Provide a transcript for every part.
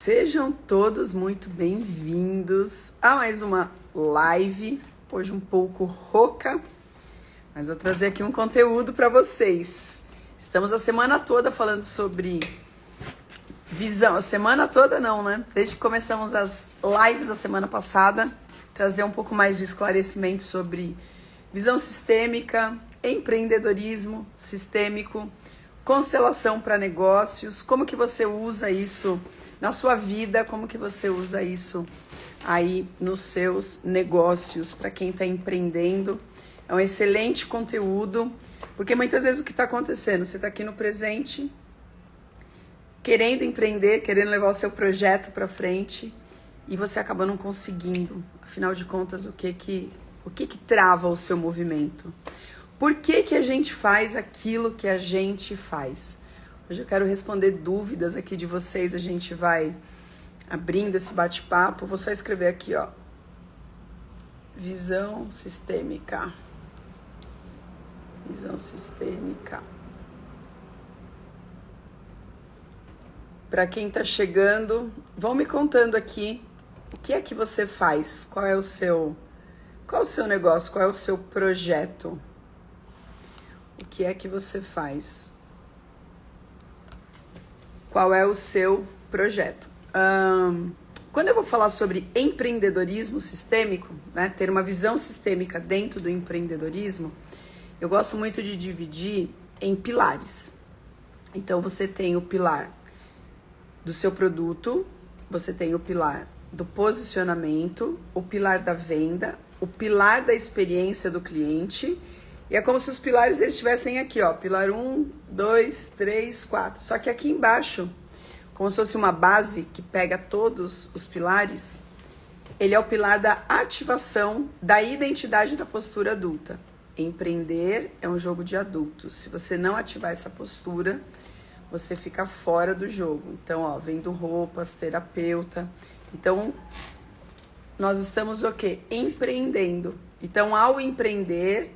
Sejam todos muito bem-vindos a mais uma live, hoje um pouco rouca, mas vou trazer aqui um conteúdo para vocês. Estamos a semana toda falando sobre visão, a semana toda não, né? Desde que começamos as lives a semana passada, trazer um pouco mais de esclarecimento sobre visão sistêmica, empreendedorismo sistêmico, constelação para negócios, como que você usa isso na sua vida, como que você usa isso aí nos seus negócios, para quem está empreendendo. É um excelente conteúdo, porque muitas vezes o que está acontecendo, você está aqui no presente, querendo empreender, querendo levar o seu projeto para frente, e você acaba não conseguindo. Afinal de contas, o que trava o seu movimento? Por que a gente faz aquilo que a gente faz? Hoje eu quero responder dúvidas aqui de vocês, a gente vai abrindo esse bate-papo. Vou só escrever aqui, ó. Visão sistêmica. Visão sistêmica. Para quem tá chegando, vão me contando aqui o que é que você faz, qual é o seu negócio, qual é o seu projeto, o que é que você faz. Qual é o seu projeto? Quando eu vou falar sobre empreendedorismo sistêmico, né, ter uma visão sistêmica dentro do empreendedorismo, eu gosto muito de dividir em pilares. Então, você tem o pilar do seu produto, você tem o pilar do posicionamento, o pilar da venda, o pilar da experiência do cliente. E é como se os pilares eles estivessem aqui, ó, pilar 1, 2, 3, 4. Só que aqui embaixo, como se fosse uma base que pega todos os pilares, ele é o pilar da ativação da identidade da postura adulta. Empreender é um jogo de adultos. Se você não ativar essa postura, você fica fora do jogo. Então, ó, vendo roupas, terapeuta. Então, nós estamos o quê? Empreendendo. Então, ao empreender,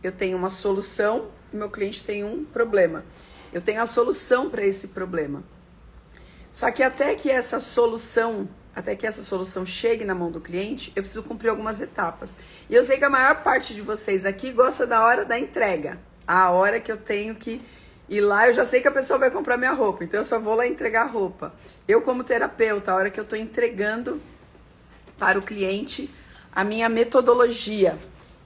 eu tenho uma solução e meu cliente tem um problema. Eu tenho a solução para esse problema. Só que até que essa solução chegue na mão do cliente, eu preciso cumprir algumas etapas. E eu sei que a maior parte de vocês aqui gosta da hora da entrega. A hora que eu tenho que ir lá, eu já sei que a pessoa vai comprar minha roupa, então eu só vou lá entregar a roupa. Eu, como terapeuta, a hora que eu estou entregando para o cliente a minha metodologia.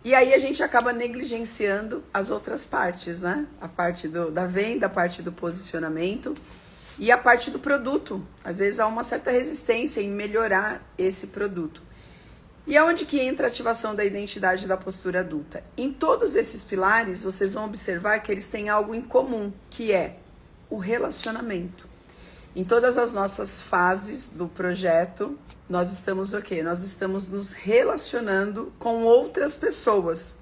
E aí a gente acaba negligenciando as outras partes, né? A parte da venda, a parte do posicionamento e a parte do produto. Às vezes há uma certa resistência em melhorar esse produto. E aonde que entra a ativação da identidade da postura adulta? Em todos esses pilares, vocês vão observar que eles têm algo em comum, que é o relacionamento. Em todas as nossas fases do projeto, nós estamos o quê? Nós estamos nos relacionando com outras pessoas.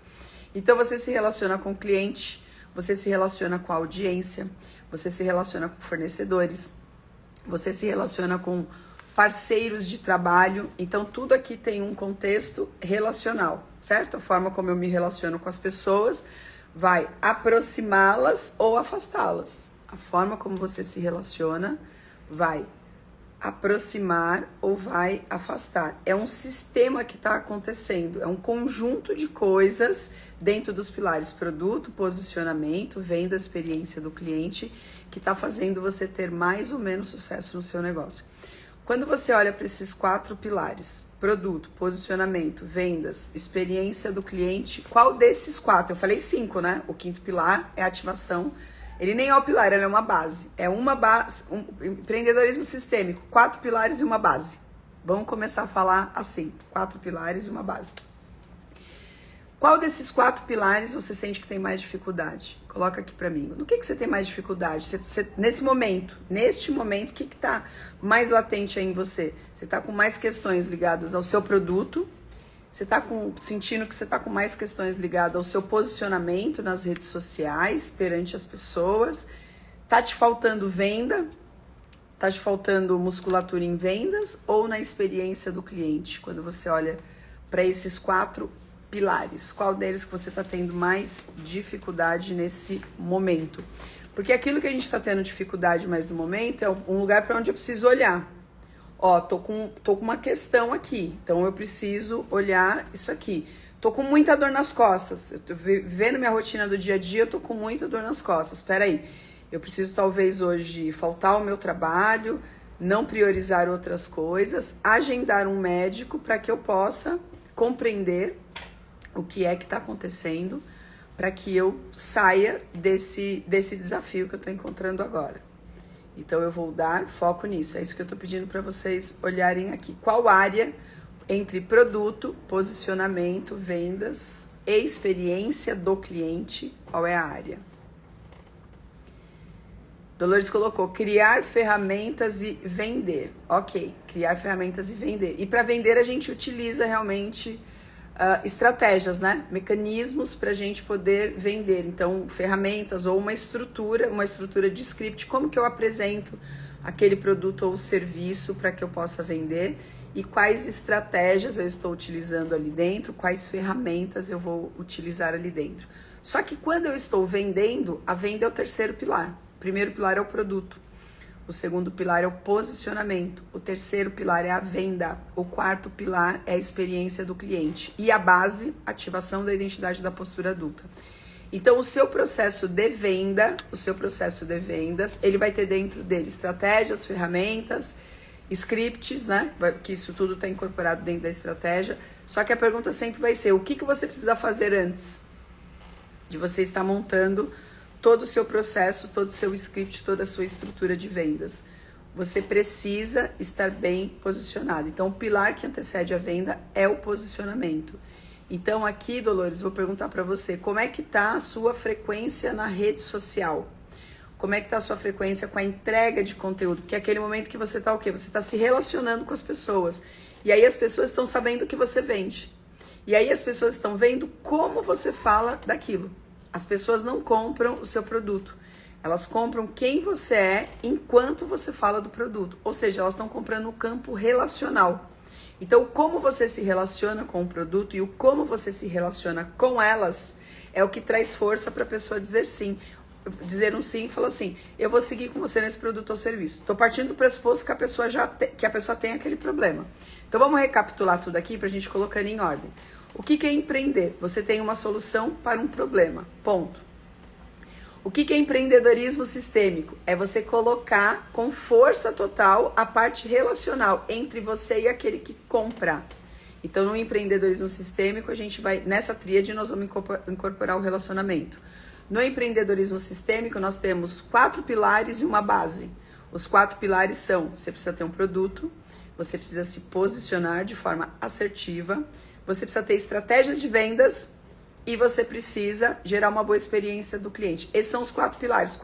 Então, você se relaciona com o cliente, você se relaciona com a audiência, você se relaciona com fornecedores, você se relaciona com parceiros de trabalho. Então, tudo aqui tem um contexto relacional, certo? A forma como eu me relaciono com as pessoas vai aproximá-las ou afastá-las. A forma como você se relaciona vai aproximar ou vai afastar. É um sistema que está acontecendo, é um conjunto de coisas dentro dos pilares produto, posicionamento, venda, experiência do cliente, que está fazendo você ter mais ou menos sucesso no seu negócio. Quando você olha para esses 4 pilares, produto, posicionamento, vendas, experiência do cliente, qual desses 4? Eu falei 5, né? O 5º pilar é a ativação. Ele nem é o pilar, ele é uma base. É uma base, empreendedorismo sistêmico, 4 pilares e uma base. Vamos começar a falar assim, 4 pilares e uma base. Qual desses 4 pilares você sente que tem mais dificuldade? Coloca aqui pra mim. No que você tem mais dificuldade? Neste momento, o que tá mais latente aí em você? Você tá com mais questões ligadas ao seu produto? Você tá sentindo que você tá com mais questões ligadas ao seu posicionamento nas redes sociais, perante as pessoas? Tá te faltando venda? Tá te faltando musculatura em vendas ou na experiência do cliente? Quando você olha para esses 4 pilares, qual deles que você tá tendo mais dificuldade nesse momento? Porque aquilo que a gente tá tendo dificuldade mais no momento é um lugar para onde eu preciso olhar. Ó, tô com uma questão aqui, então eu preciso olhar isso aqui. Tô com muita dor nas costas, eu tô vendo minha rotina do dia a dia, eu tô com muita dor nas costas. Espera aí, eu preciso talvez hoje faltar ao meu trabalho, não priorizar outras coisas, agendar um médico para que eu possa compreender o que é que está acontecendo, para que eu saia desse desafio que eu estou encontrando agora. Então eu vou dar foco nisso, é isso que eu estou pedindo para vocês olharem aqui. Qual área entre produto, posicionamento, vendas e experiência do cliente, qual é a área? Dolores colocou, criar ferramentas e vender. Ok, criar ferramentas e vender. E para vender a gente utiliza realmente estratégias, né? Mecanismos para a gente poder vender. Então, ferramentas ou uma estrutura de script, como que eu apresento aquele produto ou serviço para que eu possa vender e quais estratégias eu estou utilizando ali dentro, quais ferramentas eu vou utilizar ali dentro. Só que quando eu estou vendendo, a venda é o terceiro pilar. O primeiro pilar é o produto, o segundo pilar é o posicionamento, o terceiro pilar é a venda, o quarto pilar é a experiência do cliente e a base, ativação da identidade da postura adulta. Então, o seu processo de venda, ele vai ter dentro dele estratégias, ferramentas, scripts, né? Que isso tudo está incorporado dentro da estratégia. Só que a pergunta sempre vai ser, o que você precisa fazer antes de você estar montando todo o seu processo, todo o seu script, toda a sua estrutura de vendas? Você precisa estar bem posicionado. Então, o pilar que antecede a venda é o posicionamento. Então, aqui, Dolores, vou perguntar para você, como é que está a sua frequência na rede social? Como é que está a sua frequência com a entrega de conteúdo? Porque é aquele momento que você está o quê? Você está se relacionando com as pessoas. E aí as pessoas estão sabendo o que você vende. E aí as pessoas estão vendo como você fala daquilo. As pessoas não compram o seu produto, elas compram quem você é enquanto você fala do produto. Ou seja, elas estão comprando no campo relacional. Então, como você se relaciona com o produto e o como você se relaciona com elas é o que traz força para a pessoa dizer sim. Dizer um sim e falar assim, eu vou seguir com você nesse produto ou serviço. Estou partindo do pressuposto que a pessoa tem aquele problema. Então, vamos recapitular tudo aqui para a gente colocar em ordem. O que é empreender? Você tem uma solução para um problema, ponto. O que é empreendedorismo sistêmico? É você colocar com força total a parte relacional entre você e aquele que compra. Então, no empreendedorismo sistêmico, a gente vai, nessa tríade, nós vamos incorporar o relacionamento. No empreendedorismo sistêmico, nós temos 4 pilares e uma base. Os 4 pilares são, você precisa ter um produto, você precisa se posicionar de forma assertiva, você precisa ter estratégias de vendas e você precisa gerar uma boa experiência do cliente. Esses são os 4 pilares.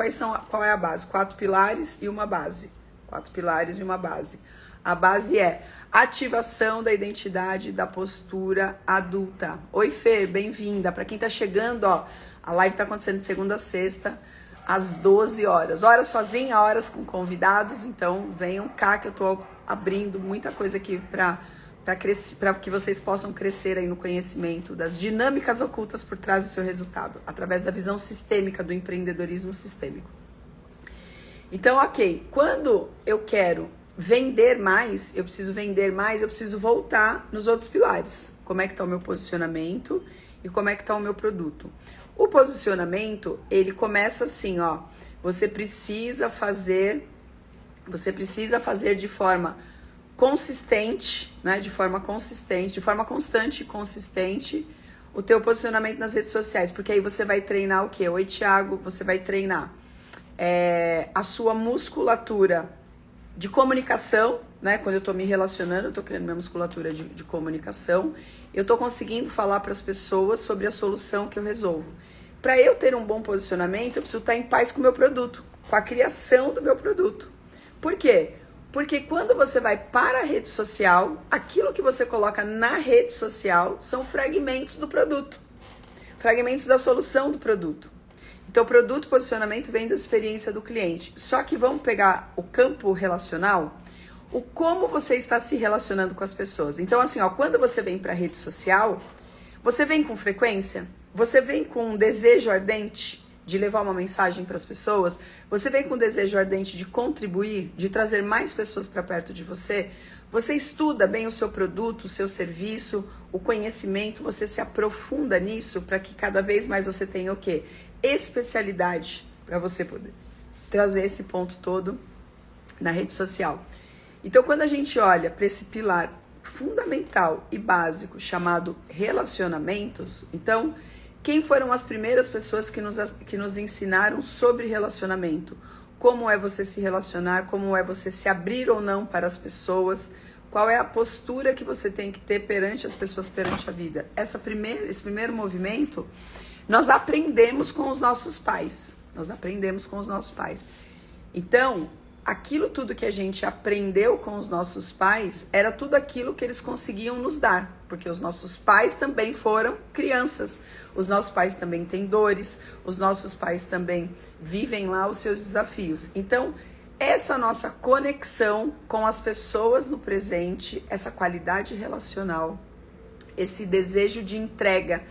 Qual é a base? 4 pilares e uma base. 4 pilares e uma base. A base é ativação da identidade da postura adulta. Oi, Fê, bem-vinda. Para quem tá chegando, ó, a live tá acontecendo de segunda a sexta, às 12 horas. Horas sozinha, horas com convidados. Então, venham cá que eu tô abrindo muita coisa aqui para que vocês possam crescer aí no conhecimento das dinâmicas ocultas por trás do seu resultado, através da visão sistêmica do empreendedorismo sistêmico. Então, ok, quando eu quero vender mais, eu preciso voltar nos outros pilares. Como é que está o meu posicionamento e como é que está o meu produto. O posicionamento, ele começa assim, ó, você precisa fazer de forma consistente, né, de forma constante e consistente, o teu posicionamento nas redes sociais, porque aí você vai treinar o quê? Oi, Thiago, você vai treinar a sua musculatura de comunicação, né, quando eu tô me relacionando, eu tô criando minha musculatura de comunicação, eu tô conseguindo falar para as pessoas sobre a solução que eu resolvo. Para eu ter um bom posicionamento, eu preciso estar em paz com o meu produto, com a criação do meu produto. Por quê? Porque quando você vai para a rede social, aquilo que você coloca na rede social são fragmentos do produto, fragmentos da solução do produto. Então, produto, posicionamento vem da experiência do cliente. Só que vamos pegar o campo relacional, o como você está se relacionando com as pessoas. Então, assim, ó, quando você vem para a rede social, você vem com frequência, você vem com um desejo ardente de levar uma mensagem para as pessoas? Você vem com um desejo ardente de contribuir, de trazer mais pessoas para perto de você? Você estuda bem o seu produto, o seu serviço, o conhecimento, você se aprofunda nisso para que cada vez mais você tenha o quê? Especialidade para você poder trazer esse ponto todo na rede social. Então, quando a gente olha para esse pilar fundamental e básico chamado relacionamentos, então, quem foram as primeiras pessoas que nos ensinaram sobre relacionamento? Como é você se relacionar, como é você se abrir ou não para as pessoas, qual é a postura que você tem que ter perante as pessoas, perante a vida. Esse primeiro movimento, nós aprendemos com os nossos pais. Então, aquilo tudo que a gente aprendeu com os nossos pais era tudo aquilo que eles conseguiam nos dar, porque os nossos pais também foram crianças, os nossos pais também têm dores, os nossos pais também vivem lá os seus desafios. Então, essa nossa conexão com as pessoas no presente, essa qualidade relacional, esse desejo de entrega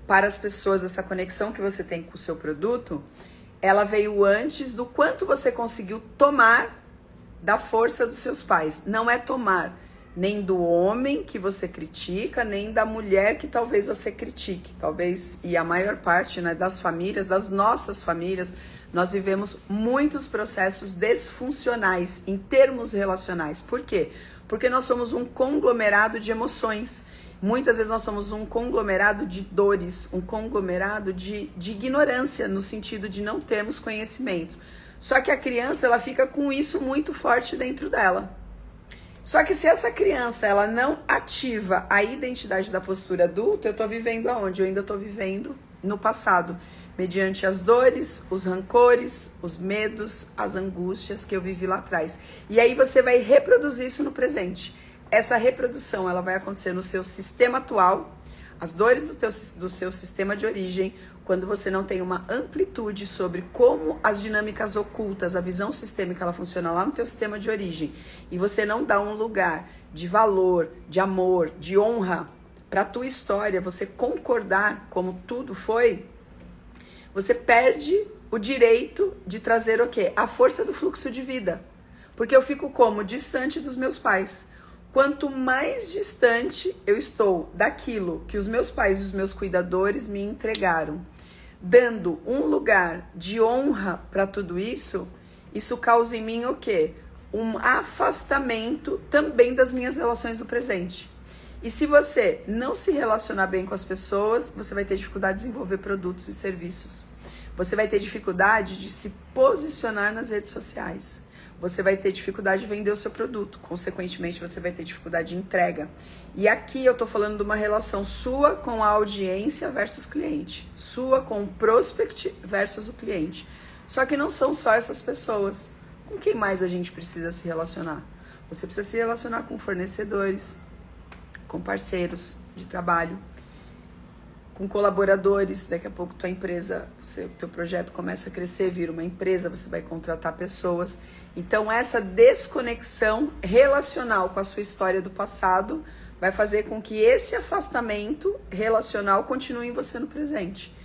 para as pessoas, essa conexão que você tem com o seu produto, ela veio antes do quanto você conseguiu tomar da força dos seus pais. Não é tomar nem do homem que você critica, nem da mulher que talvez você critique. Talvez, e a maior parte, né, das famílias, das nossas famílias, nós vivemos muitos processos disfuncionais em termos relacionais. Por quê? Porque nós somos um conglomerado de emoções. Muitas vezes nós somos um conglomerado de dores, um conglomerado de ignorância, no sentido de não termos conhecimento. Só que a criança, ela fica com isso muito forte dentro dela. Só que se essa criança, ela não ativa a identidade da postura adulta, eu estou vivendo aonde? Eu ainda estou vivendo no passado, mediante as dores, os rancores, os medos, as angústias que eu vivi lá atrás. E aí você vai reproduzir isso no presente. Essa reprodução, ela vai acontecer no seu sistema atual, as dores do seu sistema de origem, quando você não tem uma amplitude sobre como as dinâmicas ocultas, a visão sistêmica, ela funciona lá no teu sistema de origem, e você não dá um lugar de valor, de amor, de honra para a tua história, você concordar como tudo foi, você perde o direito de trazer o quê? A força do fluxo de vida. Porque eu fico como? Distante dos meus pais. Quanto mais distante eu estou daquilo que os meus pais e os meus cuidadores me entregaram, dando um lugar de honra para tudo isso, isso causa em mim o quê? Um afastamento também das minhas relações do presente. E se você não se relacionar bem com as pessoas, você vai ter dificuldade de desenvolver produtos e serviços. Você vai ter dificuldade de se posicionar nas redes sociais. Você vai ter dificuldade de vender o seu produto. Consequentemente, você vai ter dificuldade de entrega. E aqui eu tô falando de uma relação sua com a audiência versus cliente. Sua com o prospect versus o cliente. Só que não são só essas pessoas. Com quem mais a gente precisa se relacionar? Você precisa se relacionar com fornecedores, com parceiros de trabalho, com colaboradores. Daqui a pouco tua empresa, teu projeto começa a crescer, vira uma empresa, você vai contratar pessoas. Então essa desconexão relacional com a sua história do passado vai fazer com que esse afastamento relacional continue em você no presente.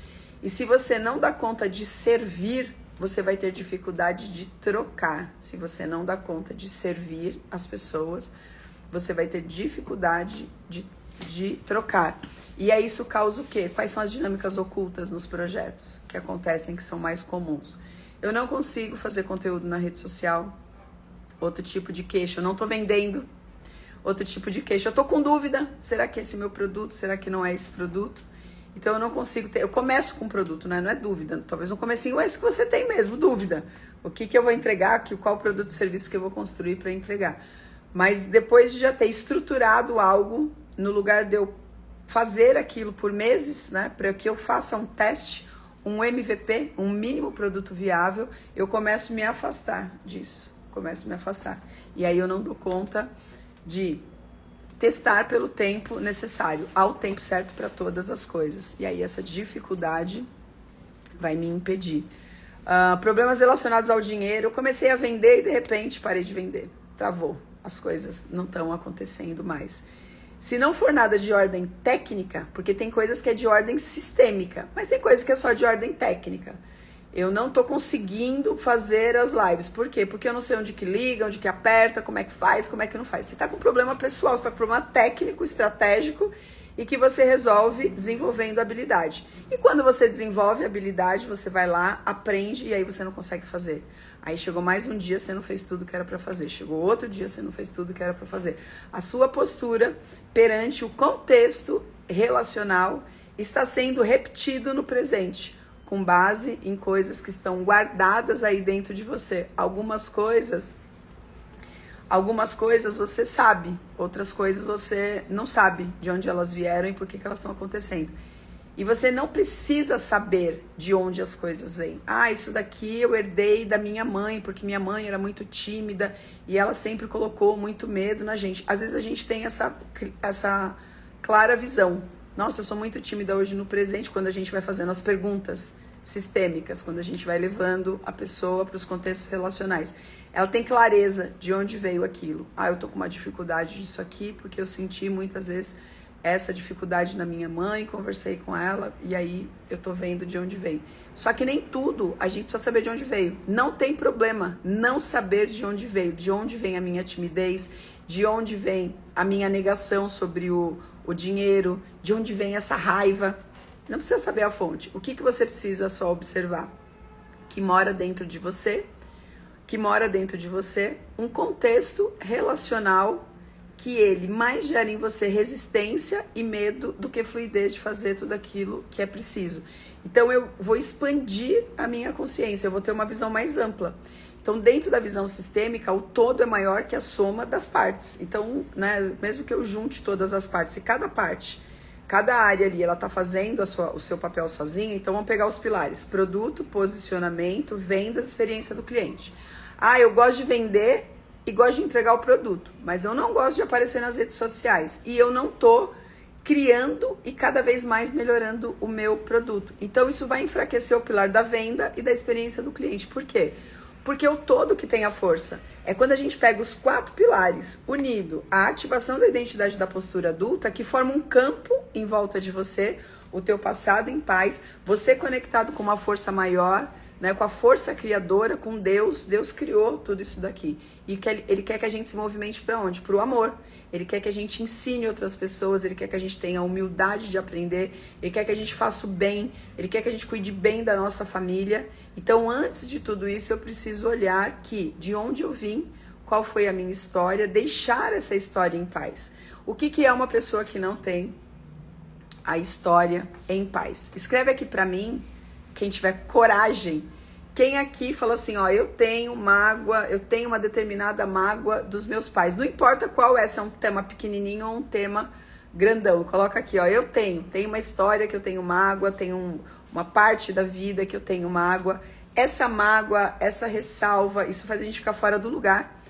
E se você não dá conta de servir, você vai ter dificuldade de trocar. Se você não dá conta de servir as pessoas, você vai ter dificuldade de trocar. E aí isso causa o quê? Quais são as dinâmicas ocultas nos projetos que acontecem, que são mais comuns? Eu não consigo fazer conteúdo na rede social. Outro tipo de queixa. Eu não tô vendendo. Outro tipo de queixa. Eu tô com dúvida. Será que é esse meu produto? Será que não é esse produto? Então eu não consigo ter. Eu começo com produto, né? Não é dúvida. Talvez no comecinho é isso que você tem mesmo, dúvida. O que eu vou entregar? Qual produto e serviço que eu vou construir para entregar? Mas depois de já ter estruturado algo, no lugar de eu fazer aquilo por meses, né? Para que eu faça um teste, um MVP, um mínimo produto viável, eu começo a me afastar disso. E aí eu não dou conta de testar pelo tempo necessário. Há o tempo certo para todas as coisas. E aí essa dificuldade vai me impedir. Problemas relacionados ao dinheiro. Eu comecei a vender e de repente parei de vender. Travou. As coisas não estão acontecendo mais. Se não for nada de ordem técnica, porque tem coisas que é de ordem sistêmica, mas tem coisas que é só de ordem técnica. Eu não tô conseguindo fazer as lives. Por quê? Porque eu não sei onde que liga, onde que aperta, como é que faz, como é que não faz. Você tá com problema pessoal, você tá com problema técnico, estratégico, e que você resolve desenvolvendo habilidade. E quando você desenvolve habilidade, você vai lá, aprende, e aí você não consegue fazer. Aí chegou mais um dia, você não fez tudo que era para fazer. Chegou outro dia, você não fez tudo que era para fazer. A sua postura perante o contexto relacional está sendo repetido no presente, com base em coisas que estão guardadas aí dentro de você. Algumas coisas você sabe, outras coisas você não sabe de onde elas vieram e por que elas estão acontecendo. E você não precisa saber de onde as coisas vêm. Ah, isso daqui eu herdei da minha mãe, porque minha mãe era muito tímida e ela sempre colocou muito medo na gente. Às vezes a gente tem essa clara visão. Nossa, eu sou muito tímida hoje no presente, quando a gente vai fazendo as perguntas sistêmicas, quando a gente vai levando a pessoa para os contextos relacionais. Ela tem clareza de onde veio aquilo. Ah, eu tô com uma dificuldade disso aqui, porque eu senti muitas vezes essa dificuldade na minha mãe, conversei com ela e aí eu tô vendo de onde veio. Só que nem tudo a gente precisa saber de onde veio. Não tem problema não saber de onde veio, de onde vem a minha timidez, de onde vem a minha negação sobre o dinheiro, de onde vem essa raiva. Não precisa saber a fonte. O que você precisa só observar? Que mora dentro de você um contexto relacional que ele mais gera em você resistência e medo do que fluidez de fazer tudo aquilo que é preciso. Então eu vou expandir a minha consciência, eu vou ter uma visão mais ampla. Então dentro da visão sistêmica, o todo é maior que a soma das partes. Então, né, mesmo que eu junte todas as partes, e cada área ali, ela tá fazendo o seu papel sozinha, então vamos pegar os pilares: produto, posicionamento, vendas, experiência do cliente. Ah, eu gosto de vender e gosto de entregar o produto, mas eu não gosto de aparecer nas redes sociais e eu não tô criando e cada vez mais melhorando o meu produto. Então isso vai enfraquecer o pilar da venda e da experiência do cliente. Por quê? Porque o todo que tem a força. É quando a gente pega os 4 pilares unido à ativação da identidade da postura adulta, que forma um campo em volta de você, o teu passado em paz, você conectado com uma força maior, né, com a força criadora, com Deus. Deus criou tudo isso daqui. E ele quer que a gente se movimente para onde? Para o amor. Ele quer que a gente ensine outras pessoas, ele quer que a gente tenha a humildade de aprender, ele quer que a gente faça o bem, ele quer que a gente cuide bem da nossa família. Então, antes de tudo isso, eu preciso olhar que de onde eu vim, qual foi a minha história, deixar essa história em paz. O que é uma pessoa que não tem a história em paz? Escreve aqui para mim, quem tiver coragem. Quem aqui fala assim, ó, eu tenho mágoa, eu tenho uma determinada mágoa dos meus pais. Não importa qual é, se é um tema pequenininho ou um tema grandão. Coloca aqui, ó, eu tenho uma história que eu tenho mágoa, tenho uma parte da vida que eu tenho mágoa. Essa mágoa, essa ressalva, isso faz a gente ficar fora do lugar.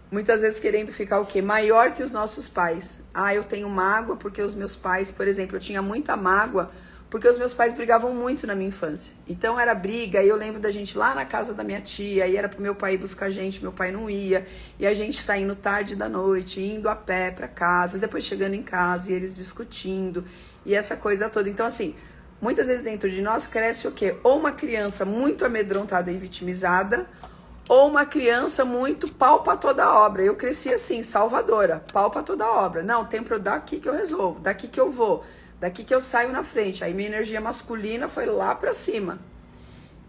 Muitas vezes querendo ficar o quê? Maior que os nossos pais. Ah, eu tenho mágoa porque os meus pais, por exemplo, eu tinha muita mágoa porque os meus pais brigavam muito na minha infância. Então era briga, e eu lembro da gente lá na casa da minha tia, e era pro meu pai ir buscar a gente, meu pai não ia, e a gente saindo tarde da noite, indo a pé pra casa, depois chegando em casa, e eles discutindo, e essa coisa toda. Então assim, muitas vezes dentro de nós cresce o quê? Ou uma criança muito amedrontada e vitimizada, ou uma criança muito pau pra toda a obra. Eu cresci assim, salvadora, pau pra toda a obra. Não, tem pra daqui que eu resolvo, daqui que eu vou, daqui que eu saio na frente. Aí minha energia masculina foi lá pra cima.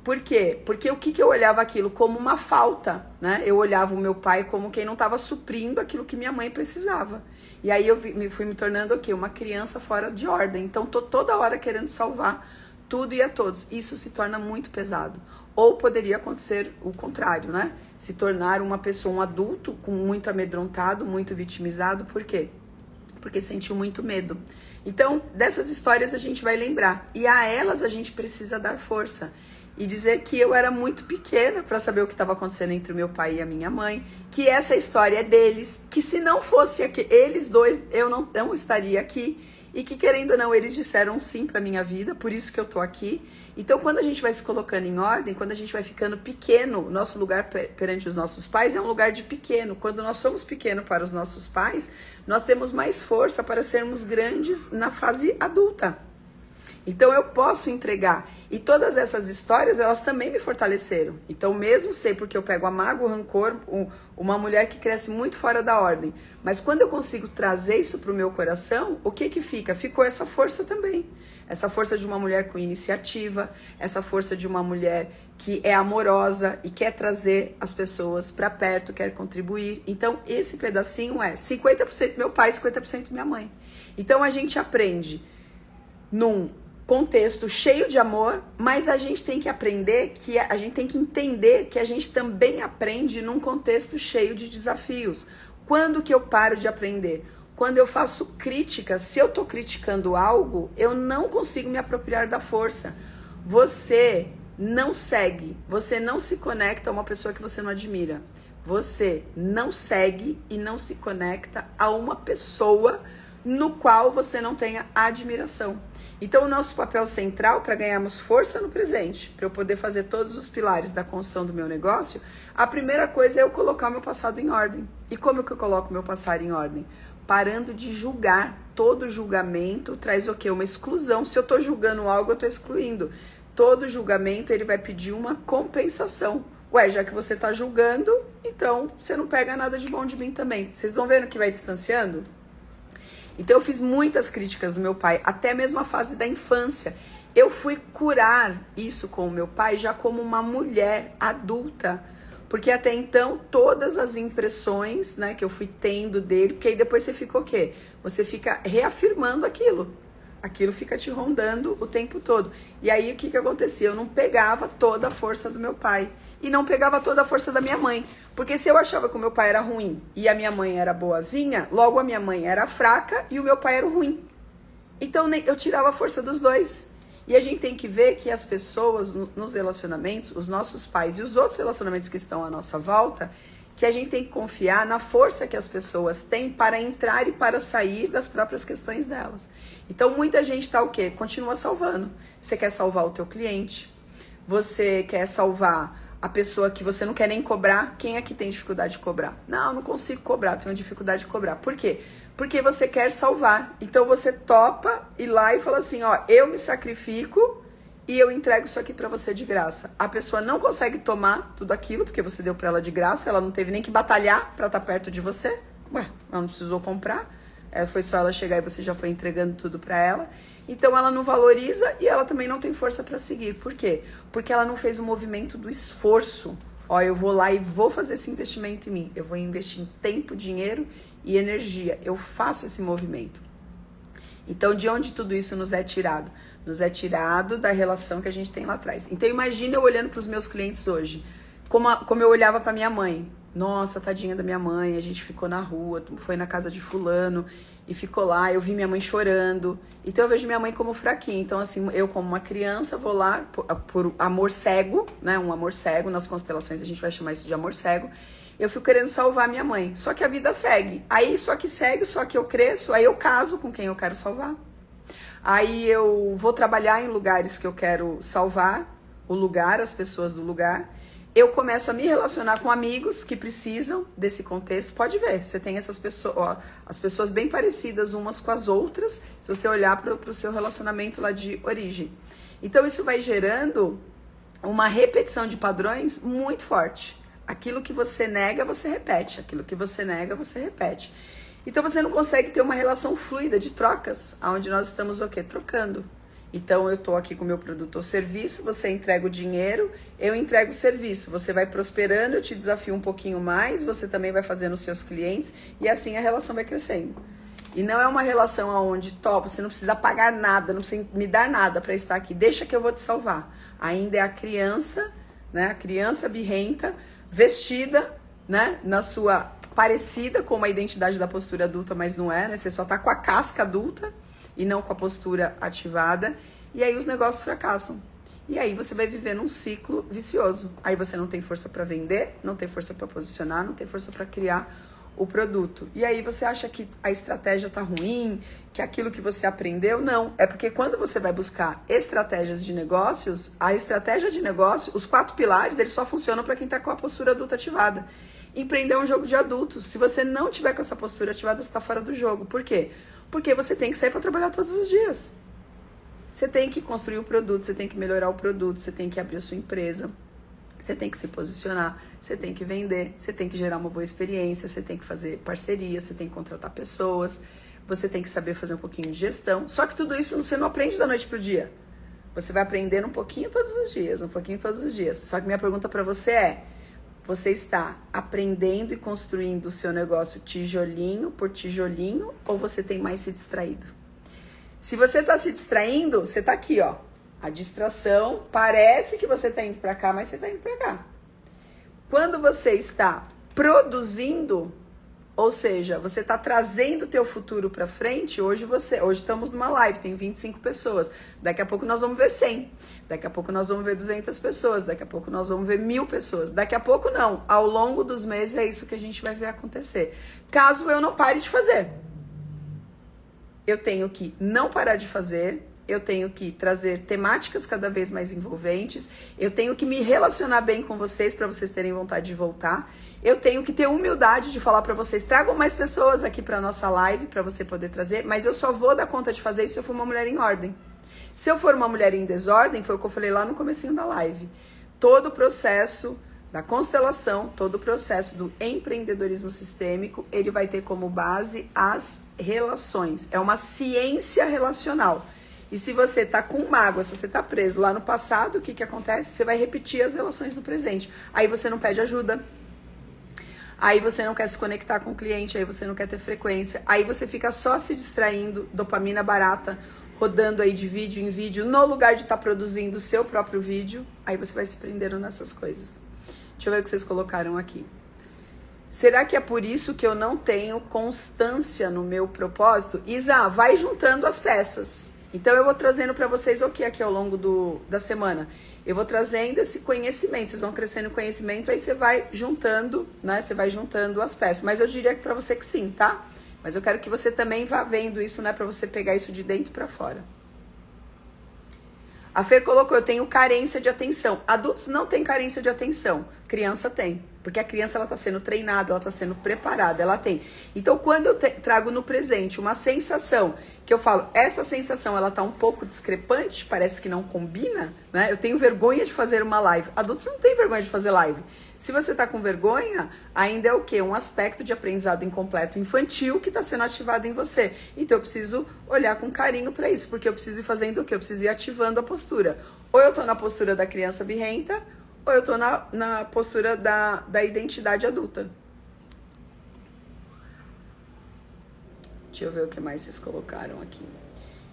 Por quê? Porque o que eu olhava aquilo como uma falta, né? Eu olhava o meu pai como quem não estava suprindo aquilo que minha mãe precisava. E aí eu fui me tornando o quê? Uma criança fora de ordem. Então tô toda hora querendo salvar tudo e a todos. Isso se torna muito pesado. Ou poderia acontecer o contrário, né? Se tornar uma pessoa, um adulto muito amedrontado, muito vitimizado. Por quê? Porque sentiu muito medo. Então, dessas histórias a gente vai lembrar. E a elas a gente precisa dar força. E dizer que eu era muito pequena para saber o que estava acontecendo entre o meu pai e a minha mãe. Que essa história é deles. Que se não fosse eles dois, eu não estaria aqui. E que, querendo ou não, eles disseram sim para minha vida. Por isso que eu tô aqui. Então, quando a gente vai se colocando em ordem, quando a gente vai ficando pequeno, nosso lugar perante os nossos pais é um lugar de pequeno. Quando nós somos pequenos para os nossos pais, nós temos mais força para sermos grandes na fase adulta. Então eu posso entregar. E todas essas histórias, elas também me fortaleceram. Então mesmo sei porque eu pego a mágoa, o rancor, uma mulher que cresce muito fora da ordem. Mas quando eu consigo trazer isso para o meu coração, o que que fica? Ficou essa força também. Essa força de uma mulher com iniciativa, essa força de uma mulher que é amorosa e quer trazer as pessoas para perto, quer contribuir. Então esse pedacinho é 50% meu pai, 50% minha mãe. Então a gente aprende num contexto cheio de amor, mas a gente tem que aprender que a gente tem que entender que a gente também aprende num contexto cheio de desafios. Quando que eu paro de aprender? Quando eu faço crítica, se eu tô criticando algo, eu não consigo me apropriar da força. Você não segue, você não se conecta a uma pessoa que você não admira. Você não segue e não se conecta a uma pessoa no qual você não tenha admiração. Então, o nosso papel central para ganharmos força no presente, para eu poder fazer todos os pilares da construção do meu negócio, a primeira coisa é eu colocar o meu passado em ordem. E como que eu coloco o meu passado em ordem? Parando de julgar. Todo julgamento traz o quê? Uma exclusão. Se eu estou julgando algo, eu estou excluindo. Todo julgamento, ele vai pedir uma compensação. Ué, já que você está julgando, então você não pega nada de bom de mim também. Vocês vão vendo que vai distanciando? Então eu fiz muitas críticas do meu pai, até mesmo a fase da infância. Eu fui curar isso com o meu pai já como uma mulher adulta, porque até então todas as impressões, né, que eu fui tendo dele, porque aí depois você fica o quê? Você fica reafirmando aquilo. Aquilo fica te rondando o tempo todo. E aí o que que acontecia? Eu não pegava toda a força do meu pai. E não pegava toda a força da minha mãe. Porque se eu achava que o meu pai era ruim e a minha mãe era boazinha, logo a minha mãe era fraca e o meu pai era ruim. Então eu tirava a força dos dois. E a gente tem que ver que as pessoas nos relacionamentos, os nossos pais e os outros relacionamentos que estão à nossa volta, que a gente tem que confiar na força que as pessoas têm para entrar e para sair das próprias questões delas. Então muita gente tá o quê? Continua salvando. Você quer salvar o teu cliente, você quer salvar a pessoa que você não quer nem cobrar. Quem aqui tem dificuldade de cobrar? Não consigo cobrar, tenho dificuldade de cobrar. Por quê? Porque você quer salvar. Então você topa ir lá e fala assim, ó, eu me sacrifico e eu entrego isso aqui pra você de graça. A pessoa não consegue tomar tudo aquilo, porque você deu pra ela de graça, ela não teve nem que batalhar pra estar perto de você. Ué, ela não precisou comprar. Foi só ela chegar e você já foi entregando tudo pra ela. Então ela não valoriza e ela também não tem força para seguir. Por quê? Porque ela não fez o movimento do esforço. Ó, eu vou lá e vou fazer esse investimento em mim. Eu vou investir em tempo, dinheiro e energia. Eu faço esse movimento. Então, de onde tudo isso nos é tirado? Nos é tirado da relação que a gente tem lá atrás. Então, imagina eu olhando para os meus clientes hoje, como eu olhava para minha mãe. Nossa, tadinha da minha mãe, a gente ficou na rua, foi na casa de fulano e ficou lá, eu vi minha mãe chorando. Então eu vejo minha mãe como fraquinha. Então assim, eu como uma criança vou lá por amor cego, né? Um amor cego, nas constelações a gente vai chamar isso de amor cego. Eu fico querendo salvar minha mãe, só que a vida segue. Aí só que segue, só que eu cresço, aí eu caso com quem eu quero salvar. Aí eu vou trabalhar em lugares que eu quero salvar, o lugar, as pessoas do lugar. Eu começo a me relacionar com amigos que precisam desse contexto. Pode ver, você tem essas pessoas, ó, as pessoas bem parecidas umas com as outras, se você olhar para o seu relacionamento lá de origem. Então isso vai gerando uma repetição de padrões muito forte. Aquilo que você nega, você repete. Aquilo que você nega, você repete. Então você não consegue ter uma relação fluida de trocas, onde nós estamos o quê? Trocando. Então, eu estou aqui com o meu produto ou serviço, você entrega o dinheiro, eu entrego o serviço. Você vai prosperando, eu te desafio um pouquinho mais, você também vai fazendo os seus clientes e assim a relação vai crescendo. E não é uma relação onde, você não precisa pagar nada, não precisa me dar nada para estar aqui, deixa que eu vou te salvar. Ainda é a criança, né? A criança birrenta, vestida, né? Na sua parecida com uma identidade da postura adulta, mas não é, né? Você só tá com a casca adulta e não com a postura ativada, e aí os negócios fracassam. E aí você vai viver num ciclo vicioso. Aí você não tem força para vender, não tem força para posicionar, não tem força para criar o produto. E aí você acha que a estratégia tá ruim, que aquilo que você aprendeu, não. É porque quando você vai buscar estratégias de negócios, a estratégia de negócio, os 4 pilares, eles só funcionam para quem tá com a postura adulta ativada. Empreender é um jogo de adultos. Se você não tiver com essa postura ativada, você tá fora do jogo. Por quê? Porque você tem que sair para trabalhar todos os dias. Você tem que construir o produto, você tem que melhorar o produto, você tem que abrir a sua empresa, você tem que se posicionar, você tem que vender, você tem que gerar uma boa experiência, você tem que fazer parceria, você tem que contratar pessoas, você tem que saber fazer um pouquinho de gestão. Só que tudo isso você não aprende da noite pro dia. Você vai aprendendo um pouquinho todos os dias, um pouquinho todos os dias. Só que minha pergunta para você é: você está aprendendo e construindo o seu negócio tijolinho por tijolinho ou você tem mais se distraído? Se você está se distraindo, você está aqui, ó. A distração, parece que você está indo para cá, mas você está indo para cá. Quando você está produzindo, ou seja, você está trazendo o teu futuro para frente, hoje estamos numa live, tem 25 pessoas, daqui a pouco nós vamos ver 100, daqui a pouco nós vamos ver 200 pessoas, daqui a pouco nós vamos ver 1000 pessoas, daqui a pouco não, ao longo dos meses é isso que a gente vai ver acontecer. Caso eu não pare de fazer, eu tenho que não parar de fazer, eu tenho que trazer temáticas cada vez mais envolventes, eu tenho que me relacionar bem com vocês para vocês terem vontade de voltar, eu tenho que ter humildade de falar para vocês, tragam mais pessoas aqui para nossa live para você poder trazer, mas eu só vou dar conta de fazer isso se eu for uma mulher em ordem. Se eu for uma mulher em desordem, foi o que eu falei lá no comecinho da live, todo o processo da constelação, todo o processo do empreendedorismo sistêmico, ele vai ter como base as relações, é uma ciência relacional. E se você está com mágoa, se você está preso lá no passado, o que acontece? Você vai repetir as relações do presente. Aí você não pede ajuda. Aí você não quer se conectar com o cliente, aí você não quer ter frequência. Aí você fica só se distraindo, dopamina barata, rodando aí de vídeo em vídeo, no lugar de estar produzindo o seu próprio vídeo. Aí você vai se prendendo nessas coisas. Deixa eu ver o que vocês colocaram aqui. Será que é por isso que eu não tenho constância no meu propósito? Isa, vai juntando as peças. Então, eu vou trazendo para vocês o que aqui ao longo da semana. Eu vou trazendo esse conhecimento, vocês vão crescendo o conhecimento, aí você vai juntando, né? Você vai juntando as peças. Mas eu diria que para você que sim, tá? Mas eu quero que você também vá vendo isso, né? Para você pegar isso de dentro para fora. A Fer colocou, eu tenho carência de atenção. Adultos não têm carência de atenção, criança tem. Porque a criança ela está sendo treinada, ela está sendo preparada, ela tem. Então, quando eu trago no presente uma sensação, que eu falo, essa sensação ela está um pouco discrepante, parece que não combina, né? Eu tenho vergonha de fazer uma live. Adultos não têm vergonha de fazer live. Se você está com vergonha, ainda é o quê? Um aspecto de aprendizado incompleto infantil que está sendo ativado em você. Então, eu preciso olhar com carinho para isso, porque eu preciso ir fazendo o quê? Eu preciso ir ativando a postura. Ou eu estou na postura da criança birrenta, ou eu tô na postura da identidade adulta. Deixa eu ver o que mais vocês colocaram aqui.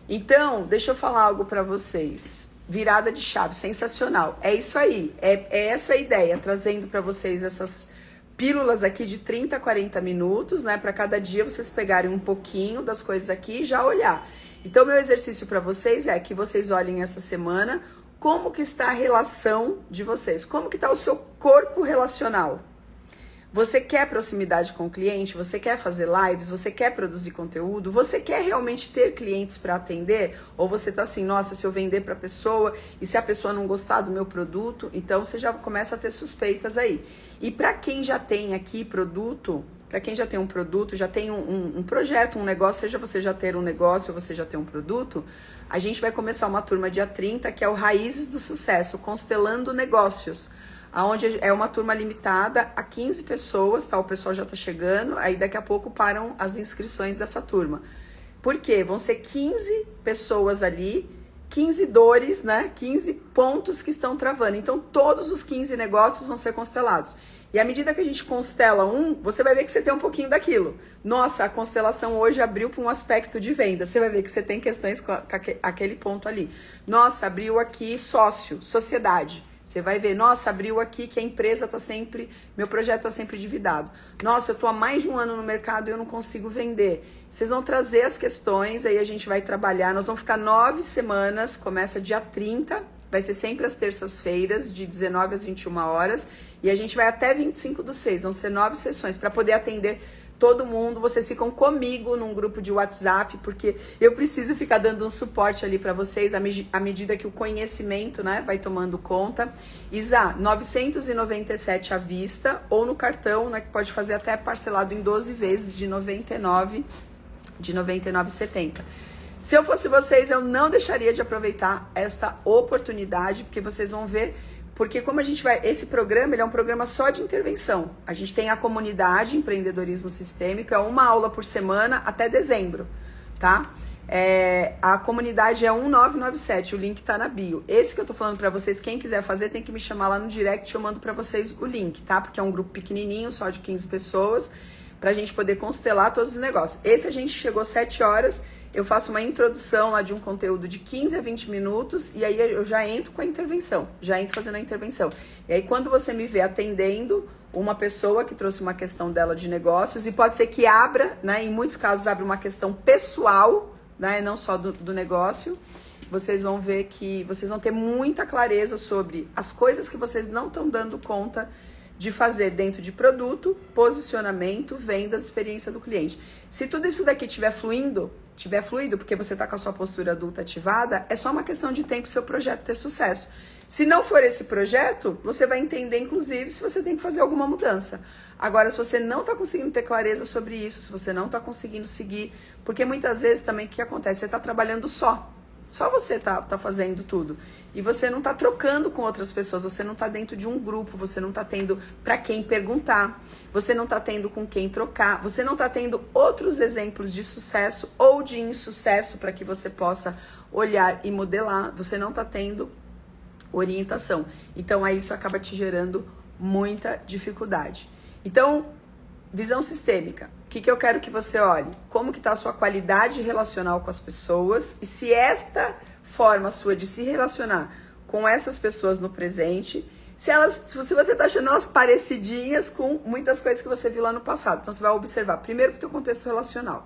Então, deixa eu falar algo pra vocês. Virada de chave, sensacional. É isso aí, é essa a ideia, trazendo pra vocês essas pílulas aqui de 30 a 40 minutos, né? Pra cada dia vocês pegarem um pouquinho das coisas aqui e já olhar. Então, meu exercício pra vocês é que vocês olhem essa semana como que está a relação de vocês, como que está o seu corpo relacional. Você quer proximidade com o cliente, você quer fazer lives, você quer produzir conteúdo, você quer realmente ter clientes para atender? Ou você tá assim, nossa, se eu vender para a pessoa e se a pessoa não gostar do meu produto, então você já começa a ter suspeitas aí. E para quem já tem aqui produto, para quem já tem um produto, já tem um projeto, um negócio, seja você já ter um negócio ou você já ter um produto, a gente vai começar uma turma dia 30, que é o Raízes do Sucesso, Constelando Negócios, onde é uma turma limitada a 15 pessoas, tá? O pessoal já tá chegando, aí daqui a pouco param as inscrições dessa turma. Por quê? Vão ser 15 pessoas ali, 15 dores, né? 15 pontos que estão travando. Então, todos os 15 negócios vão ser constelados. E à medida que a gente constela você vai ver que você tem um pouquinho daquilo. Nossa, a constelação hoje abriu para um aspecto de venda. Você vai ver que você tem questões com aquele ponto ali. Nossa, abriu aqui sócio, sociedade. Você vai ver, nossa, abriu aqui que a empresa tá sempre, meu projeto tá sempre endividado. Nossa, eu tô há mais de um ano no mercado e eu não consigo vender. Vocês vão trazer as questões, aí a gente vai trabalhar. Nós vamos ficar 9 semanas, começa dia 30, vai ser sempre às terças-feiras, de 19 às 21 horas. E a gente vai até 25/6, vão ser 9 sessões para poder atender todo mundo. Vocês ficam comigo num grupo de WhatsApp, porque eu preciso ficar dando um suporte ali para vocês à medida que o conhecimento, né, vai tomando conta. Isa, 997 à vista ou no cartão, né, que pode fazer até parcelado em 12 vezes de 99,70. Se eu fosse vocês, eu não deixaria de aproveitar esta oportunidade, porque vocês vão ver, porque como a gente vai, esse programa, ele é um programa só de intervenção. A gente tem a comunidade Empreendedorismo Sistêmico, é uma aula por semana até dezembro, tá? A comunidade é 1997, o link tá na bio. Esse que eu tô falando pra vocês, quem quiser fazer tem que me chamar lá no direct, eu mando pra vocês o link, tá? Porque é um grupo pequenininho, só de 15 pessoas, pra gente poder constelar todos os negócios. Esse a gente chegou 7 horas, eu faço uma introdução lá de um conteúdo de 15 a 20 minutos e aí eu já entro com a intervenção, já entro fazendo a intervenção. E aí quando você me vê atendendo uma pessoa que trouxe uma questão dela de negócios, e pode ser que abra, né, em muitos casos abre uma questão pessoal, né, não só do negócio, vocês vão ver que vocês vão ter muita clareza sobre as coisas que vocês não estão dando conta de fazer dentro de produto, posicionamento, vendas, experiência do cliente. Se tudo isso daqui tiver fluido, porque você está com a sua postura adulta ativada, é só uma questão de tempo o seu projeto ter sucesso. Se não for esse projeto, você vai entender, inclusive, se você tem que fazer alguma mudança. Agora, se você não está conseguindo ter clareza sobre isso, se você não está conseguindo seguir, porque muitas vezes também o que acontece? Você está trabalhando só você tá fazendo tudo. E você não tá trocando com outras pessoas, você não tá dentro de um grupo, você não tá tendo para quem perguntar, você não tá tendo com quem trocar, você não tá tendo outros exemplos de sucesso ou de insucesso para que você possa olhar e modelar, você não tá tendo orientação. Então, aí isso acaba te gerando muita dificuldade. Então, visão sistêmica. O que eu quero que você olhe? Como que está a sua qualidade relacional com as pessoas e se esta forma sua de se relacionar com essas pessoas no presente, se você está achando elas parecidinhas com muitas coisas que você viu lá no passado. Então você vai observar primeiro o teu contexto relacional.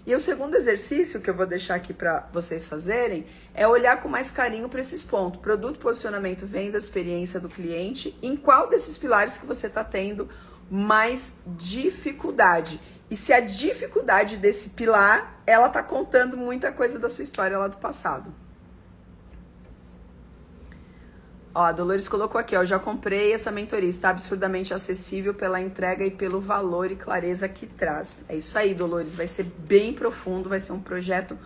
E o segundo exercício que eu vou deixar aqui para vocês fazerem é olhar com mais carinho para esses pontos. Produto, posicionamento, venda, experiência do cliente. Em qual desses pilares que você está tendo mais dificuldade? E se a dificuldade desse pilar, ela tá contando muita coisa da sua história lá do passado. Ó, a Dolores colocou aqui, ó, eu já comprei essa mentoria, está absurdamente acessível pela entrega e pelo valor e clareza que traz. É isso aí, Dolores, vai ser bem profundo, vai ser um projeto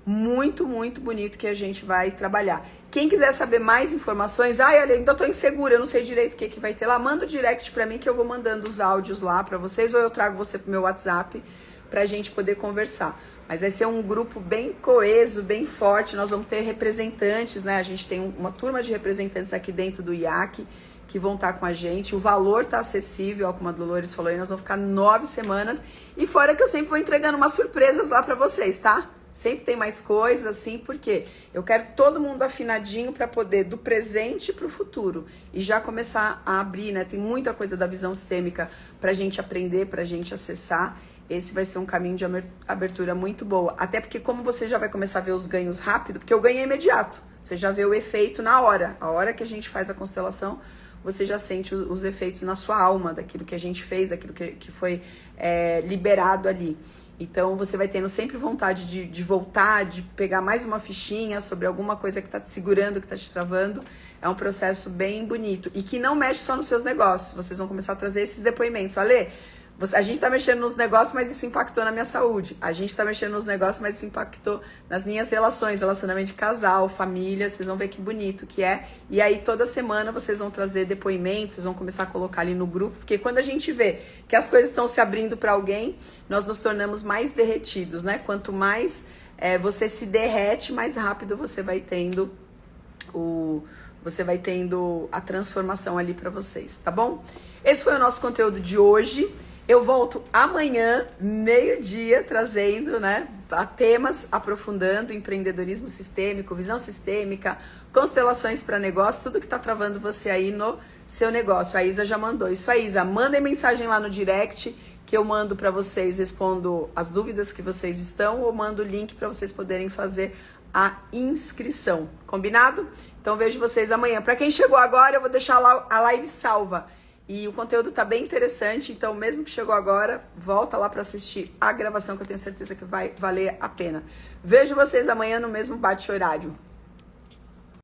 muito, muito bonito que a gente vai trabalhar. Quem quiser saber mais informações, olha, eu ainda tô insegura, eu não sei direito o que vai ter lá, manda o direct pra mim que eu vou mandando os áudios lá pra vocês, ou eu trago você pro meu WhatsApp pra gente poder conversar. Mas vai ser um grupo bem coeso, bem forte, nós vamos ter representantes, né? A gente tem uma turma de representantes aqui dentro do IAC que vão estar com a gente, o valor tá acessível, ó, como a Dolores falou aí, nós vamos ficar 9 semanas, e fora que eu sempre vou entregando umas surpresas lá pra vocês, tá? Sempre tem mais coisas, assim, porque eu quero todo mundo afinadinho para poder, do presente para o futuro, e já começar a abrir, né? Tem muita coisa da visão sistêmica para a gente aprender, para a gente acessar. Esse vai ser um caminho de abertura muito boa. Até porque como você já vai começar a ver os ganhos rápido, porque o ganho é imediato. Você já vê o efeito na hora. A hora que a gente faz a constelação, você já sente os efeitos na sua alma, daquilo que a gente fez, daquilo que foi liberado ali. Então, você vai tendo sempre vontade de voltar, de pegar mais uma fichinha sobre alguma coisa que está te segurando, que está te travando. É um processo bem bonito e que não mexe só nos seus negócios. Vocês vão começar a trazer esses depoimentos. Olha, a gente está mexendo nos negócios, mas isso impactou na minha saúde. A gente está mexendo nos negócios, mas isso impactou nas minhas relações, relacionamento de casal, família. Vocês vão ver que bonito que é. E aí, toda semana, vocês vão trazer depoimentos, vocês vão começar a colocar ali no grupo. Porque quando a gente vê que as coisas estão se abrindo para alguém, nós nos tornamos mais derretidos, né? Quanto mais você se derrete, mais rápido você vai tendo a transformação ali para vocês, tá bom? Esse foi o nosso conteúdo de hoje. Eu volto amanhã, meio-dia, trazendo, né, temas aprofundando empreendedorismo sistêmico, visão sistêmica, constelações para negócio, tudo que está travando você aí no seu negócio. A Isa já mandou. Isso aí, Isa, mandem mensagem lá no direct que eu mando para vocês, respondo as dúvidas que vocês estão ou mando o link para vocês poderem fazer a inscrição. Combinado? Então vejo vocês amanhã. Para quem chegou agora, eu vou deixar lá a live salva. E o conteúdo tá bem interessante, então mesmo que chegou agora, volta lá para assistir a gravação que eu tenho certeza que vai valer a pena. Vejo vocês amanhã no mesmo bate-horário.